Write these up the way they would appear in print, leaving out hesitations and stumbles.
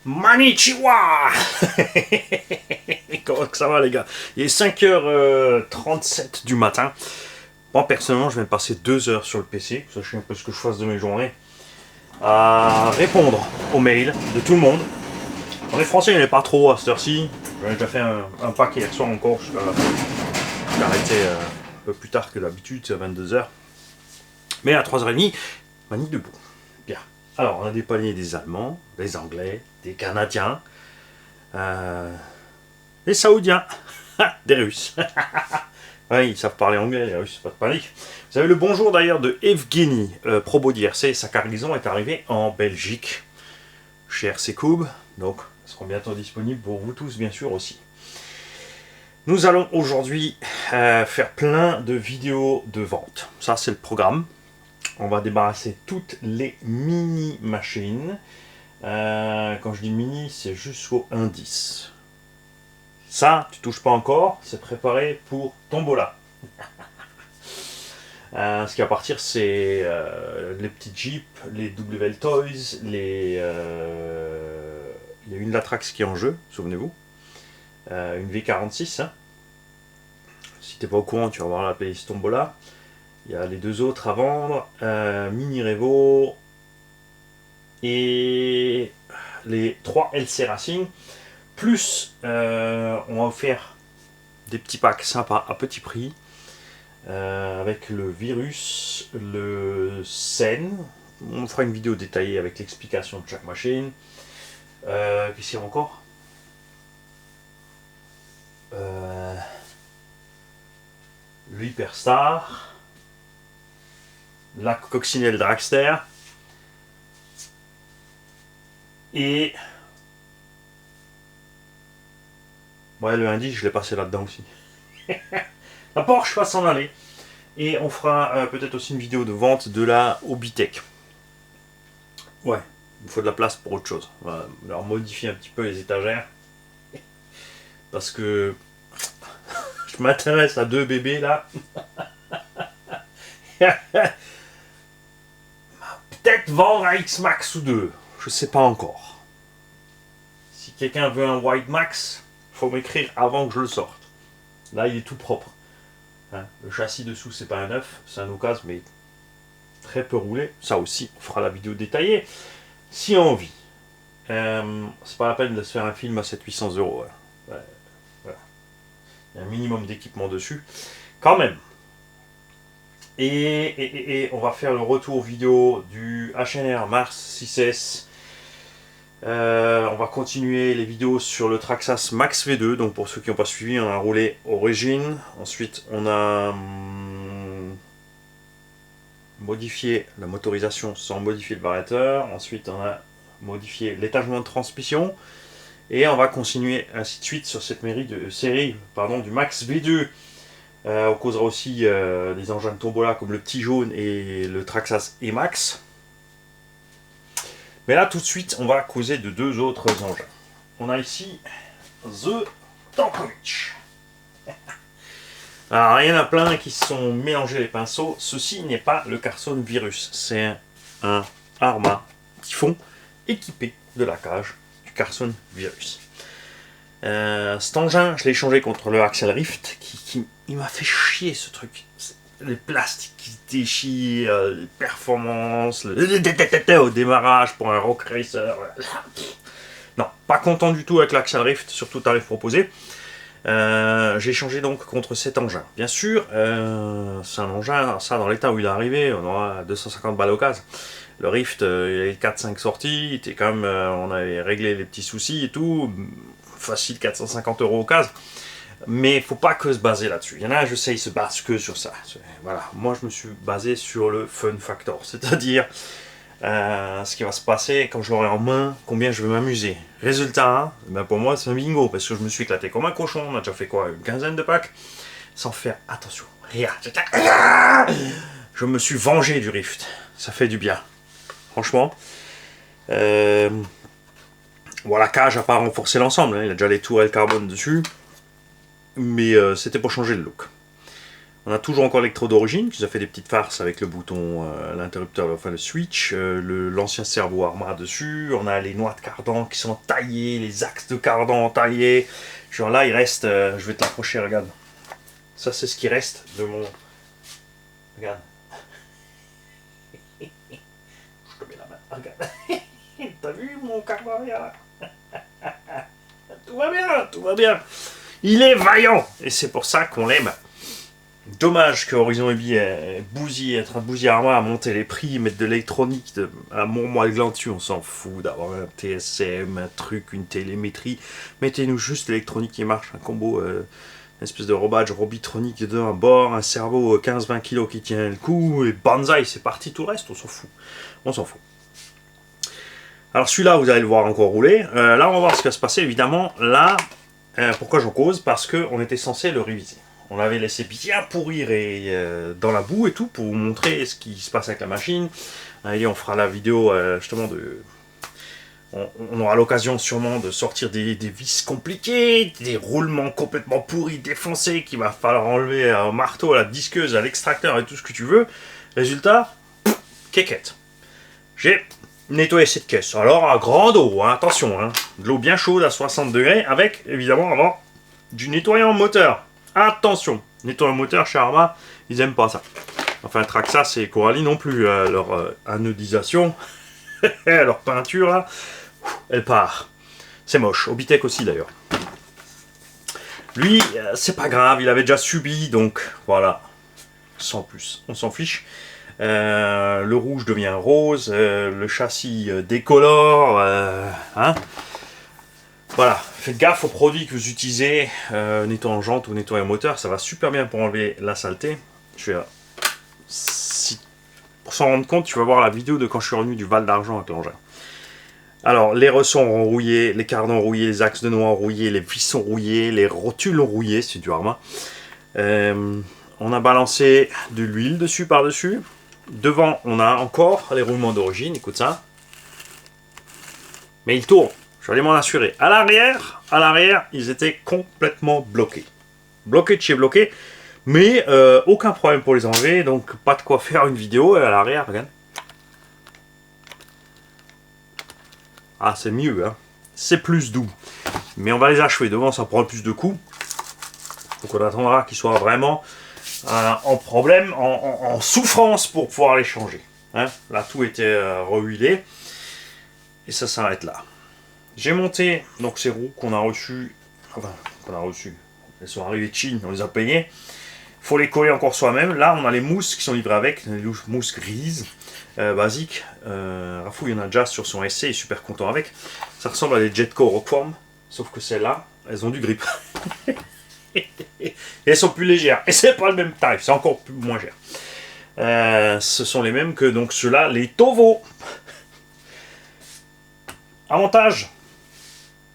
Manichiwa. Comment ça va les gars? Il est 5h37 du matin. Moi personnellement je viens de passer 2 heures sur le PC, sachez un peu ce que je fasse de mes journées, à répondre aux mails de tout le monde. On est français, il n'est pas trop à cette heure-ci. J'en ai déjà fait un pack hier soir encore. J'ai arrêté un peu plus tard que d'habitude, c'est à 22h. Mais à 3h30, manie debout. Bien. Alors, on a dépanné des Allemands, des Anglais, des Canadiens, des Saoudiens, des Russes. Ouais, ils savent parler anglais, les Russes, pas de panique. Vous avez le bonjour d'ailleurs de Evgeny, Probo d'IRC. Sa cargaison est arrivée en Belgique, chez RC Cube. Donc, elles seront bientôt disponibles pour vous tous, bien sûr, aussi. Nous allons aujourd'hui faire plein de vidéos de vente. Ça, c'est le programme. On va débarrasser toutes les mini-machines. Quand je dis mini, c'est jusqu'au indice. Ça, tu touches pas encore, c'est préparé pour Tombola. Ce qui va partir, c'est les petits Jeeps, les WL Toys, il y a une Latrax qui est en jeu, souvenez-vous. Une V46. Hein. Si t'es pas au courant, tu vas voir la playlist Tombola. Il y a les deux autres à vendre, Mini Revo et les 3 LC Racing. Plus, on va offrir des petits packs sympas à petit prix avec le Virus, le Sen. On fera une vidéo détaillée avec l'explication de chaque machine. Qu'est-ce qu'il y a encore? Le Hyperstar. La Coccinelle Dragster et ouais, le indice je l'ai passé là-dedans aussi. La Porsche va s'en aller et on fera peut-être aussi une vidéo de vente de la Hobbytech. Ouais, il faut de la place pour autre chose. On va leur modifier un petit peu les étagères parce que je m'intéresse à 2 bébés là. Peut-être vendre un X-Max ou 2, je sais pas encore. Si quelqu'un veut un White Max, faut m'écrire avant que je le sorte. Là, il est tout propre. Hein, le châssis dessous, c'est pas un neuf, c'est un occasion, mais très peu roulé. Ça aussi, on fera la vidéo détaillée. Si envie. C'est pas la peine de se faire un film à 700-800 euros. Hein. Ouais, voilà. Il y a un minimum d'équipement dessus. Quand même. Et on va faire le retour vidéo du HNR Mars 6S. On va continuer les vidéos sur le Traxxas Max V2. Donc pour ceux qui n'ont pas suivi, on a roulé Origin. Ensuite on a modifié la motorisation sans modifier le variateur. Ensuite on a modifié l'étagement de transmission. Et on va continuer ainsi de suite sur cette série du Max V2. On causera aussi des engins de tombola comme le petit jaune et le Traxxas E-Max. Mais là tout de suite on va causer de 2 autres engins. On a ici The Tankovic. Alors il y en a plein qui se sont mélangés les pinceaux. Ceci n'est pas le Carson Virus, c'est un Arma Typhon équipé de la cage du Carson Virus. Cet engin, je l'ai échangé contre le Axel Rift, il m'a fait chier ce truc. Les plastiques qui se déchirent, les performances, au démarrage pour un Rock Racer. Non, pas content du tout avec l'Axel Rift, surtout tarif proposé. J'ai échangé donc contre cet engin. Bien sûr, c'est un engin, ça dans l'état où il est arrivé, on aura 250 balles occasion. Le Rift, il y avait 4-5 sorties, il était quand même, on avait réglé les petits soucis et tout. Facile 450 euros au cas, mais il faut pas que se baser là-dessus. Il y en a, je sais, ils se basent que sur ça. Voilà, moi je me suis basé sur le fun factor, c'est-à-dire ce qui va se passer quand je l'aurai en main, combien je vais m'amuser. Résultat, hein, ben pour moi c'est un bingo, parce que je me suis éclaté comme un cochon. On a déjà fait quoi, une quinzaine de packs, sans faire attention. Rien. Je me suis vengé du Rift. Ça fait du bien. Franchement. Bon, la cage n'a pas renforcé l'ensemble, hein. Il a déjà les tourelles carbone dessus, mais c'était pour changer le look. On a toujours encore l'électro d'origine, qui nous a fait des petites farces avec le bouton, l'interrupteur, enfin le switch, l'ancien cerveau Arma dessus. On a les noix de cardan qui sont taillées, les axes de cardan taillés. Genre là, il reste, je vais te l'approcher, regarde. Ça, c'est ce qui reste de mon... Regarde. Je te mets la main, regarde. T'as vu mon cardan là? Tout va bien, tout va bien. Il est vaillant, et c'est pour ça qu'on l'aime. Dommage que Horizon Heavy est en train de bousiller Arma à monter les prix, mettre de l'électronique à Montmois-le-Gland dessus, on s'en fout d'avoir un TSM, un truc, une télémétrie. Mettez-nous juste l'électronique qui marche, un combo, une espèce de robadge robitronique dedans, un bord, un cerveau 15-20 kg qui tient le coup, et banzai, c'est parti, tout le reste, on s'en fout. On s'en fout. Alors celui-là, vous allez le voir encore rouler. Là, on va voir ce qui va se passer, évidemment. Là, pourquoi j'en cause? Parce qu'on était censé le réviser. On l'avait laissé bien pourrir dans la boue et tout pour vous montrer ce qui se passe avec la machine. Et on fera la vidéo justement de... On aura l'occasion sûrement de sortir des vis compliquées, des roulements complètement pourris, défoncés, qu'il va falloir enlever au marteau, à la disqueuse, à l'extracteur et tout ce que tu veux. Résultat, quéquette. J'ai nettoyer cette caisse. Alors à grande eau, hein, attention, hein, de l'eau bien chaude à 60 degrés avec évidemment avant du nettoyant moteur. Attention, nettoyant moteur chez Arma, ils aiment pas ça. Enfin Traxxas et Coralie non plus, leur anodisation, leur peinture, là, elle part. C'est moche, Obitech aussi d'ailleurs. Lui, c'est pas grave, il avait déjà subi, donc voilà, sans plus, on s'en fiche. Le rouge devient rose, le châssis décolore, hein. Voilà, faites gaffe aux produits que vous utilisez, nettoyant jante ou nettoyant moteur, ça va super bien pour enlever la saleté. Je vais, pour s'en rendre compte, tu vas voir la vidéo de quand je suis revenu du Val d'Argent avec l'engin. Alors, les ressons ont rouillé, les cardans rouillés, les axes de noix ont rouillé, les vis ont rouillé, les rotules ont rouillé, c'est du Arma. On a balancé de l'huile dessus par-dessus. Devant, on a encore les roulements d'origine, écoute ça. Mais ils tournent, je vais aller m'en assurer. À l'arrière, ils étaient complètement bloqués. Bloqués de chez bloqués, mais aucun problème pour les enlever, donc pas de quoi faire une vidéo. À l'arrière, regarde. Ah, c'est mieux, hein. C'est plus doux. Mais on va les achever. Devant, ça prend plus de coups. Donc on attendra qu'ils soient vraiment... en problème, en souffrance pour pouvoir les changer. Hein, là, tout était rehuilé. Et ça s'arrête là. J'ai monté donc ces roues qu'on a reçues. Enfin, elles sont arrivées de Chine, on les a payées. Il faut les coller encore soi-même. Là, on a les mousses qui sont livrées avec, les mousses grises, basiques. Rafou, il y en a déjà sur son essai, il est super content avec. Ça ressemble à des Jetco Rockform, sauf que celles-là, elles ont du grip. Et elles sont plus légères. Et c'est pas le même tarif, c'est encore moins cher. Ce sont les mêmes que donc ceux-là, les Tovo. Avantage,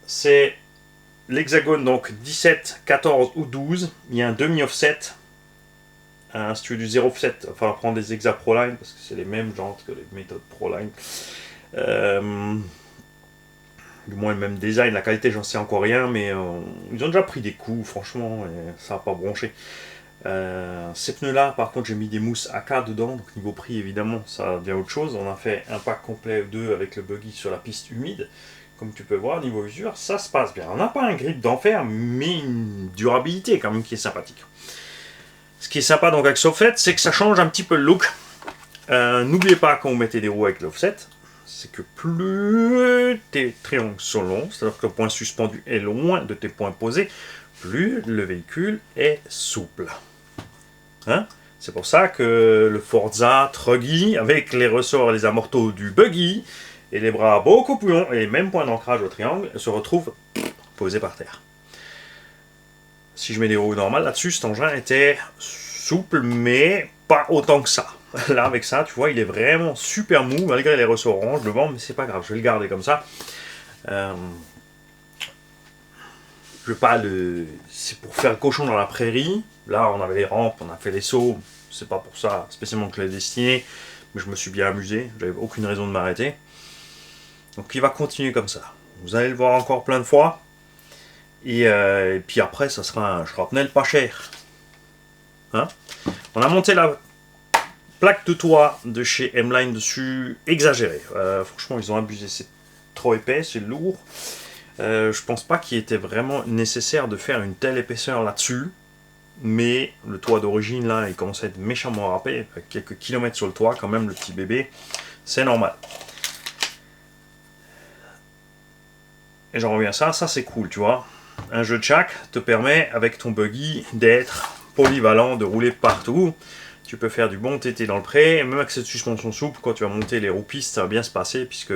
c'est l'hexagone, donc 17, 14 ou 12. Il y a un demi-offset. Si tu veux du 0 offset, il va falloir prendre des Hexa Proline parce que c'est les mêmes jantes que les méthodes Proline. Du moins le même design, la qualité j'en sais encore rien, mais ils ont déjà pris des coups, franchement, et ça n'a pas bronché. Ces pneus là, par contre, j'ai mis des mousses AK dedans, donc niveau prix évidemment ça devient autre chose. On a fait un pack complet 2 avec le buggy sur la piste humide, comme tu peux voir, niveau usure, ça se passe bien. On n'a pas un grip d'enfer, mais une durabilité quand même qui est sympathique. Ce qui est sympa donc avec ce offset, c'est que ça change un petit peu le look. N'oubliez pas quand vous mettez des roues avec l'offset, c'est que plus tes triangles sont longs, c'est-à-dire que le point suspendu est loin de tes points posés, plus le véhicule est souple. Hein? C'est pour ça que le Forza Truggy, avec les ressorts et les amortos du buggy, et les bras beaucoup plus longs et les mêmes points d'ancrage au triangle, se retrouve posé par terre. Si je mets des roues normales là-dessus, cet engin était souple, mais pas autant que ça. Là, avec ça, tu vois, il est vraiment super mou, malgré les ressorts orange devant, mais c'est pas grave, je vais le garder comme ça. Je veux pas le... C'est pour faire le cochon dans la prairie. Là, on avait les rampes, on a fait les sauts. C'est pas pour ça spécialement que je l'ai destiné, mais je me suis bien amusé. J'avais aucune raison de m'arrêter. Donc, il va continuer comme ça. Vous allez le voir encore plein de fois. Et puis après, ça sera un shrapnel pas cher. Hein? On a monté la plaque de toit de chez M-Line dessus, exagéré. Franchement, ils ont abusé. C'est trop épais, c'est lourd. Je pense pas qu'il était vraiment nécessaire de faire une telle épaisseur là-dessus. Mais le toit d'origine, là, il commence à être méchamment râpé. Quelques kilomètres sur le toit, quand même, le petit bébé. C'est normal. Et j'en reviens à ça c'est cool, tu vois. Un jeu de chaque te permet, avec ton buggy, d'être polyvalent, de rouler partout. Tu peux faire du bon TT dans le pré, et même avec cette suspension souple, quand tu vas monter les roues pistes, ça va bien se passer, puisque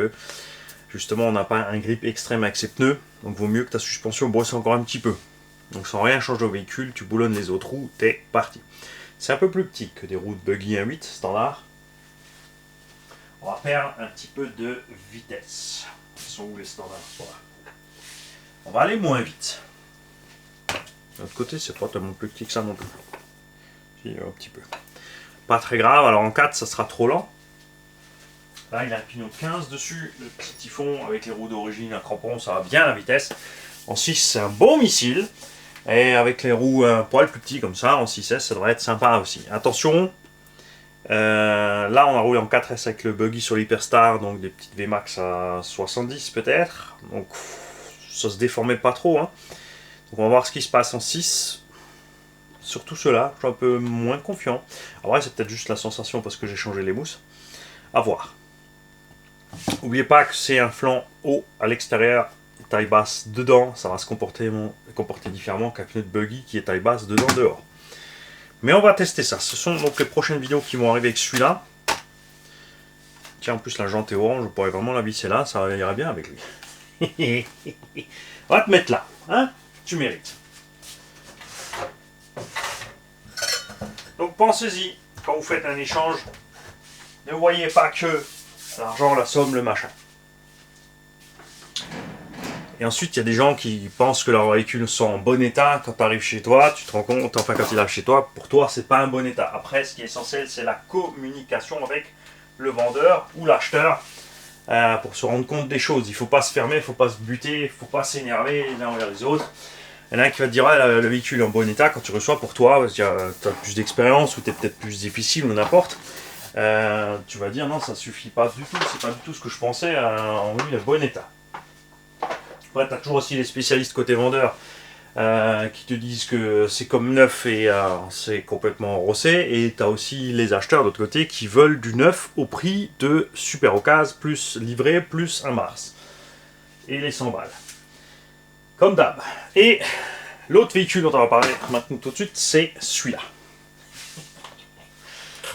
justement on n'a pas un grip extrême avec ses pneus, donc vaut mieux que ta suspension brosse encore un petit peu. Donc sans rien changer au véhicule, tu boulonnes les autres roues, t'es parti. C'est un peu plus petit que des roues de buggy 1.8 standard. On va faire un petit peu de vitesse. Ils sont où les standards? Voilà. On va aller moins vite. De l'autre côté, c'est pas tellement plus petit que ça non plus. Si, un petit peu. Pas très grave, alors en 4, ça sera trop lent. Là, il a un pignon de 15 dessus, le petit typhon avec les roues d'origine à crampons, ça va bien la vitesse. En 6, c'est un bon missile. Et avec les roues un poil plus petits comme ça, en 6S, ça devrait être sympa aussi. Attention, là on a roulé en 4S avec le buggy sur l'Hyperstar, donc des petites VMAX à 70 peut-être. Donc ça se déformait pas trop. Hein. Donc on va voir ce qui se passe en 6. Surtout ceux-là, je suis un peu moins confiant. Après c'est peut-être juste la sensation parce que j'ai changé les mousses. À voir. N'oubliez pas que c'est un flanc haut à l'extérieur, taille basse dedans, ça va se comporter différemment qu'un pneu de buggy qui est taille basse dedans dehors. Mais on va tester ça. Ce sont donc les prochaines vidéos qui vont arriver avec celui-là. Tiens, en plus la jante est orange, je pourrais vraiment la visser là, ça irait bien avec lui. On va te mettre là, hein? Tu mérites. Donc pensez-y, quand vous faites un échange, ne voyez pas que l'argent, la somme, le machin. Et ensuite, il y a des gens qui pensent que leurs véhicules sont en bon état. Quand tu arrives chez toi, tu te rends compte, enfin quand il arrive chez toi, pour toi, c'est pas un bon état. Après, ce qui est essentiel, c'est la communication avec le vendeur ou l'acheteur pour se rendre compte des choses. Il ne faut pas se fermer, il ne faut pas se buter, il ne faut pas s'énerver les uns envers les autres. Il y en a un qui va te dire ah, le véhicule est en bon état quand tu reçois pour toi, tu as plus d'expérience ou tu es peut-être plus difficile ou n'importe. Tu vas dire non, ça suffit pas du tout, c'est pas du tout ce que je pensais, en lui il est en bon état. Après, tu as toujours aussi les spécialistes côté vendeur qui te disent que c'est comme neuf et c'est complètement rossé. Et tu as aussi les acheteurs de l'autre côté qui veulent du neuf au prix de super occasion, plus livré, plus un mars. Et les 100 balles. Comme d'hab. Et l'autre véhicule dont on va parler maintenant tout de suite, c'est celui-là.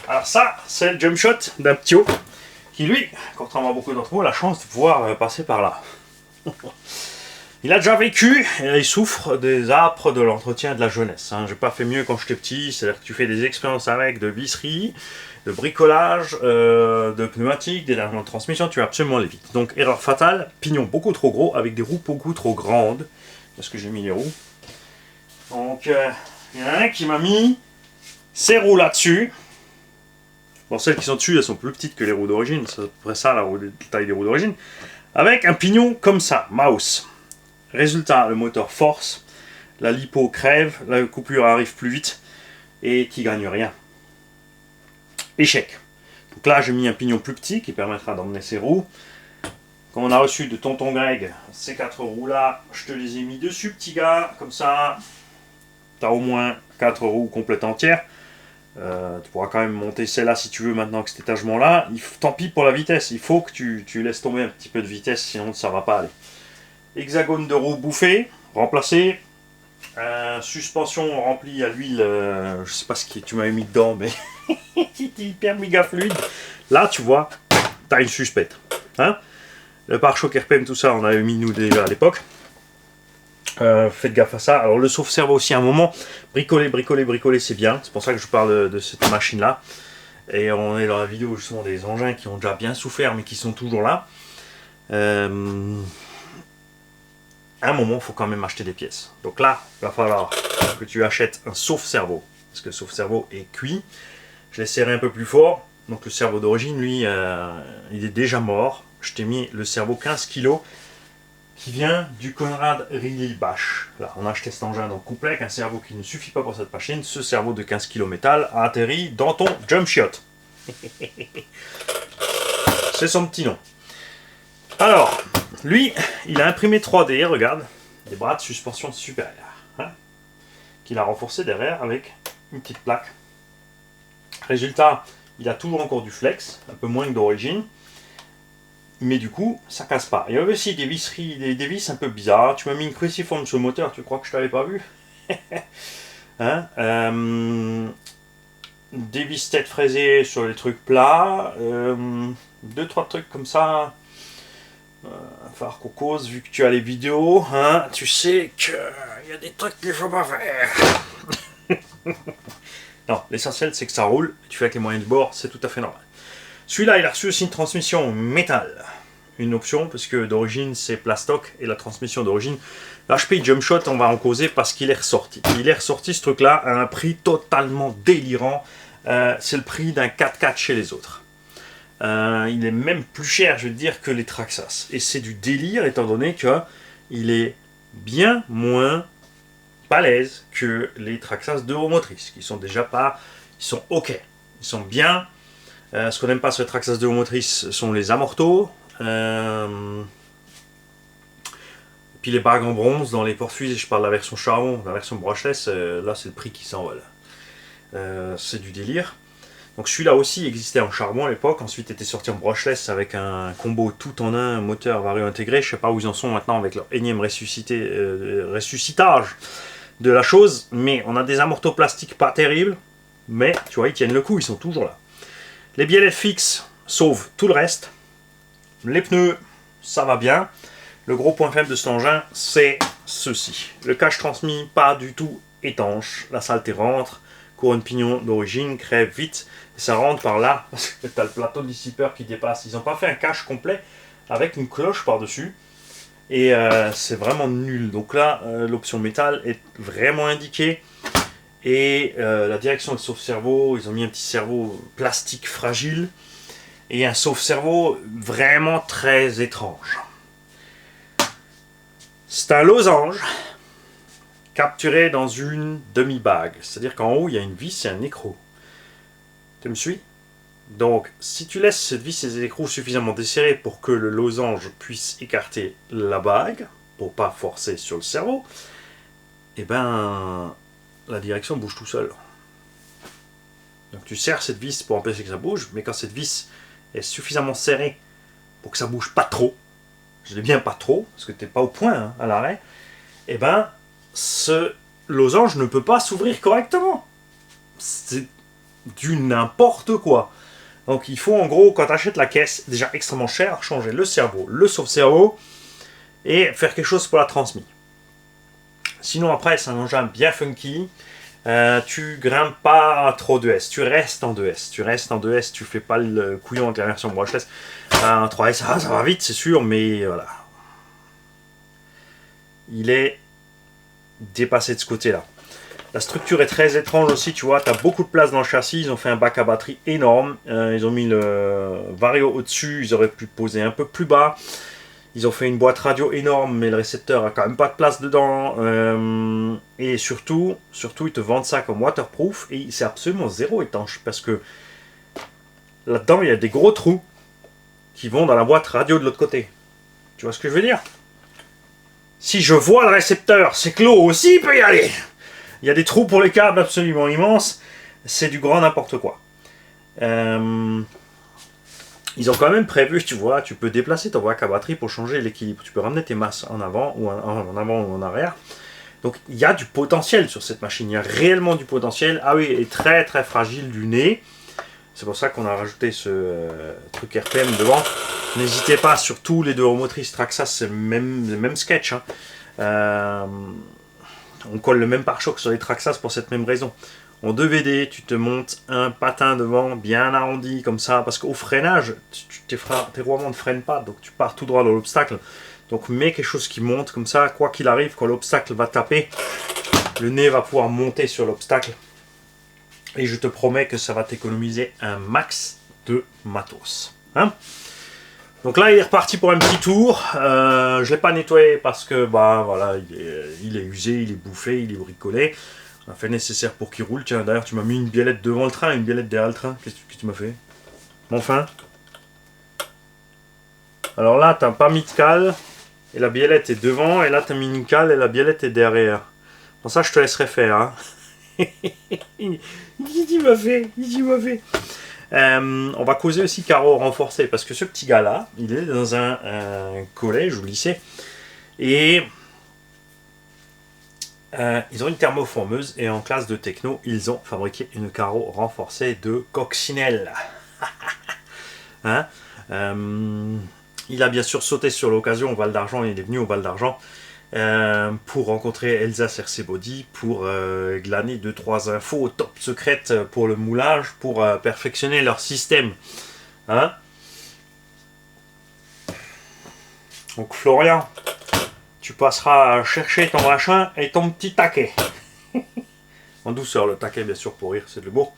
Alors ça, c'est le jump shot d'un Ptio qui lui, contrairement à beaucoup d'entre vous, a la chance de pouvoir passer par là. Il a déjà vécu et il souffre des âpres de l'entretien de la jeunesse. J'ai pas fait mieux quand j'étais petit, c'est-à-dire que tu fais des expériences avec de visserie, de bricolage, de pneumatiques, d'énervement de transmission, tu vas absolument aller vite. Donc erreur fatale, pignon beaucoup trop gros avec des roues beaucoup trop grandes. Parce que j'ai mis les roues. Donc il y en a un qui m'a mis ces roues là-dessus. Bon, celles qui sont dessus, elles sont plus petites que les roues d'origine, c'est à peu près ça la taille des roues d'origine. Avec un pignon comme ça, mouse. Résultat, le moteur force, la lipo crève, la coupure arrive plus vite et qui gagne rien. Échec. Donc là, j'ai mis un pignon plus petit qui permettra d'emmener ces roues. Comme on a reçu de tonton Greg ces 4 roues là, je te les ai mis dessus, petit gars, comme ça, tu as au moins 4 roues complètes entières. Tu pourras quand même monter celle-là si tu veux maintenant avec cet étagement là. Tant pis pour la vitesse, il faut que tu laisses tomber un petit peu de vitesse, sinon ça ne va pas aller. Hexagone de roues bouffé, remplacé. Suspension remplie à l'huile, je sais pas ce que tu m'avais mis dedans, mais c'était hyper méga fluide. Là, tu vois, tu as une suspecte. Hein, le pare-choc RPM, tout ça, on avait mis nous déjà à l'époque. Faites gaffe à ça. Alors le sauve-servo aussi à un moment, bricoler, c'est bien. C'est pour ça que je parle de cette machine là. Et on est dans la vidéo justement des engins qui ont déjà bien souffert mais qui sont toujours là. À un moment, il faut quand même acheter des pièces. Donc là, il va falloir que tu achètes un sauve-cerveau. Parce que le sauve-cerveau est cuit. Je l'ai serré un peu plus fort. Donc le cerveau d'origine, lui, il est déjà mort. Je t'ai mis le cerveau 15 kg. qui vient du Conrad Riley Bash. Là, on a acheté cet engin donc complet avec un cerveau qui ne suffit pas pour cette machine. Ce cerveau de 15 kg métal a atterri dans ton jump shot. C'est son petit nom. Alors, lui, il a imprimé 3D, regarde, des bras de suspension supérieure, hein, qu'il a renforcé derrière avec une petite plaque. Résultat, il a toujours encore du flex, un peu moins que d'origine, mais du coup, ça casse pas. Il y avait aussi des visseries, des vis un peu bizarres. Tu m'as mis une cruciforme sur le moteur, tu crois que je t'avais pas vu? Hein, des vis tête fraisées sur les trucs plats, 2-3 trucs comme ça. Falloir qu'on cause, vu que tu as les vidéos, hein, tu sais qu'il y a des trucs qu'il faut pas faire. Non, l'essentiel c'est que ça roule, tu fais avec les moyens de bord, c'est tout à fait normal. Celui-là, il a reçu aussi une transmission métal. Une option, parce que d'origine c'est plastoc, et la transmission d'origine, l'HPI Jumpshot, on va en causer parce qu'il est ressorti. Il est ressorti ce truc-là à un prix totalement délirant. C'est le prix d'un 4x4 chez les autres. Il est même plus cher, je veux dire, que les Traxxas. Et c'est du délire, étant donné qu'il est bien moins balèze que les Traxxas de roues motrices, qui sont déjà pas... Ils sont ok, ils sont bien. Ce qu'on n'aime pas sur les Traxxas de roues motrices sont les amortos. Puis les bagues en bronze dans les porte-fusées, je parle de la version charbon, la version brushless, là c'est le prix qui s'envole. C'est du délire. Donc celui-là aussi existait en charbon à l'époque, ensuite était sorti en brushless avec un combo tout en un, moteur vario intégré. Je sais pas où ils en sont maintenant avec leur énième ressuscitage de la chose, mais on a des amortos plastiques pas terribles, mais tu vois, ils tiennent le coup, ils sont toujours là. Les biellettes fixes sauvent tout le reste. Les pneus, ça va bien. Le gros point faible de cet engin, c'est ceci. Le cache transmis, pas du tout étanche. La saleté rentre. Couronne pignon d'origine, crève vite. Et ça rentre par là, parce que tu as le plateau de dissipeur qui dépasse. Ils n'ont pas fait un cache complet avec une cloche par-dessus. Et c'est vraiment nul. Donc là, l'option métal est vraiment indiquée. Et la direction de sauve-cerveau, ils ont mis un petit cerveau plastique fragile. Et un sauve-cerveau vraiment très étrange. C'est un losange capturé dans une demi-bague. C'est-à-dire qu'en haut, il y a une vis et un écrou. Tu me suis? Donc, si tu laisses cette vis et cet écrou suffisamment desserrés pour que le losange puisse écarter la bague, pour pas forcer sur le cerveau, eh ben, la direction bouge tout seul. Donc tu serres cette vis pour empêcher que ça bouge, mais quand cette vis est suffisamment serrée pour que ça bouge pas trop, je dis bien pas trop, parce que tu n'es pas au point hein, à l'arrêt, et ben ce losange ne peut pas s'ouvrir correctement. C'est du n'importe quoi. Donc il faut en gros, quand tu achètes la caisse, déjà extrêmement cher, changer le cerveau, le sauve-cerveau, et faire quelque chose pour la transmise. Sinon après c'est un engin bien funky. Tu grimpes pas trop de S, tu restes en 2S, tu fais pas le couillon avec la version brushless. En 3S, ça va vite, c'est sûr, mais voilà. Il est dépassé de ce côté-là. La structure est très étrange aussi, tu vois, tu as beaucoup de place dans le châssis, ils ont fait un bac à batterie énorme, ils ont mis le Vario au-dessus, ils auraient pu poser un peu plus bas. Ils ont fait une boîte radio énorme, mais le récepteur a quand même pas de place dedans. Et surtout, ils te vendent ça comme waterproof et c'est absolument zéro étanche parce que là-dedans, il y a des gros trous qui vont dans la boîte radio de l'autre côté. Tu vois ce que je veux dire? Si je vois le récepteur, c'est que l'eau aussi peut y aller. Il y a des trous pour les câbles absolument immenses. C'est du grand n'importe quoi. Ils ont quand même prévu, tu vois, tu peux déplacer ton bac à batterie pour changer l'équilibre. Tu peux ramener tes masses en avant ou en arrière. Donc il y a du potentiel sur cette machine. Il y a réellement du potentiel. Ah oui, elle est très très fragile du nez. C'est pour ça qu'on a rajouté ce truc RPM devant. N'hésitez pas, surtout les deux roues motrices Traxxas, c'est le même sketch. Hein. On colle le même pare-choc sur les Traxxas pour cette même raison. En 2VD, tu te montes un patin devant bien arrondi comme ça, parce qu'au freinage, tes roulements ne freinent pas, donc tu pars tout droit dans l'obstacle. Donc mets quelque chose qui monte comme ça, quoi qu'il arrive, quand l'obstacle va taper, le nez va pouvoir monter sur l'obstacle. Et je te promets que ça va t'économiser un max de matos. Hein? Donc là, il est reparti pour un petit tour. Je ne l'ai pas nettoyé parce que bah voilà, il est usé, il est bouffé, il est bricolé. On a fait le nécessaire pour qu'il roule. Tiens, d'ailleurs, tu m'as mis une biellette devant le train, une biellette derrière le train. Qu'est-ce que tu m'as fait? Enfin. Alors là, t'as pas mis de cale. Et la biellette est devant. Et là, t'as mis une cale et la biellette est derrière. Bon, ça, je te laisserai faire. Hein. Il m'a fait. Il m'a fait. On va causer aussi carreaux renforcés parce que ce petit gars là, il est dans un collège ou lycée et ils ont une thermoformeuse et en classe de techno ils ont fabriqué une carreau renforcée de coccinelle. Hein, il a bien sûr sauté sur l'occasion au Val d'Argent, il est venu au Val d'Argent pour rencontrer Elsa Cersei-Body, pour glaner 2-3 infos top secrètes pour le moulage, pour perfectionner leur système. Hein? Donc Florian, tu passeras chercher ton machin et ton petit taquet. En douceur, le taquet bien sûr pour rire, c'est de l'humour.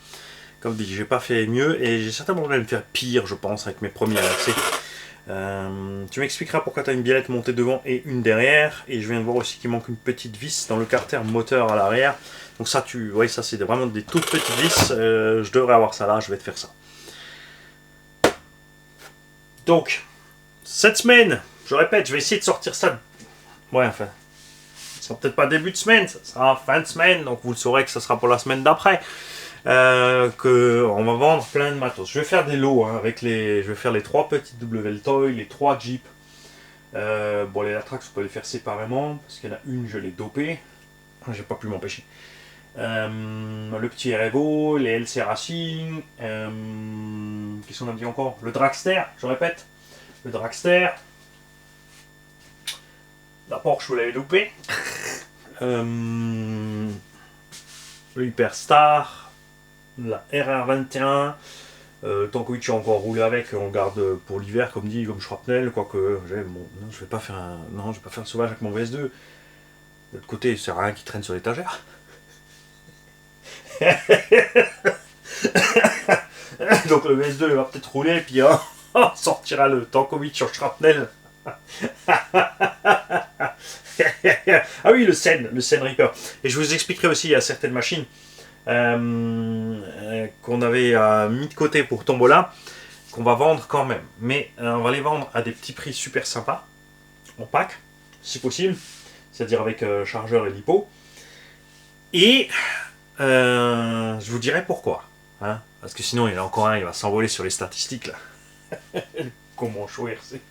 Comme dit, j'ai pas fait mieux et j'ai certainement voulu me faire pire, je pense, avec mes premiers accès. Tu m'expliqueras pourquoi tu as une biellette montée devant et une derrière. Et je viens de voir aussi qu'il manque une petite vis dans le carter moteur à l'arrière. Donc ça, tu vois, ça c'est vraiment des toutes petites vis. Je devrais avoir ça là, je vais te faire ça. Donc, cette semaine, je répète, je vais essayer de sortir ça. Ouais, enfin, ce sera peut-être pas début de semaine, ça sera fin de semaine. Donc vous le saurez que ça sera pour la semaine d'après. On va vendre plein de matos. Je vais faire des lots hein, avec je vais faire les 3 petites WL Toy, les 3 Jeep. Bon, les Latrax, on peut les faire séparément parce qu'il y en a une, je l'ai dopée. J'ai pas pu m'empêcher. Le petit Revo, les LC Racing. Qu'est-ce qu'on a dit encore? Le Dragster, je répète. Le Dragster. La Porsche, vous l'avez loupé. Le Hyperstar. La RR21, tant que tu as encore roulé avec, on garde pour l'hiver, comme dit, comme shrapnel, quoique bon, non, je vais pas faire un sauvage avec mon VS2. De l'autre côté, c'est rien qui traîne sur l'étagère. Donc le VS2 va peut-être rouler, et puis on sortira le Tankovic sur shrapnel. Ah oui, le Sen Reaper. Et je vous expliquerai aussi, il y a certaines machines qu'on avait mis de côté pour Tombola, qu'on va vendre quand même. Mais on va les vendre à des petits prix super sympas, en pack, si possible, c'est-à-dire avec chargeur et lipo. Et je vous dirai pourquoi. Hein, parce que sinon, il y en a encore un, il va s'envoler sur les statistiques là. Comment chouer, c'est.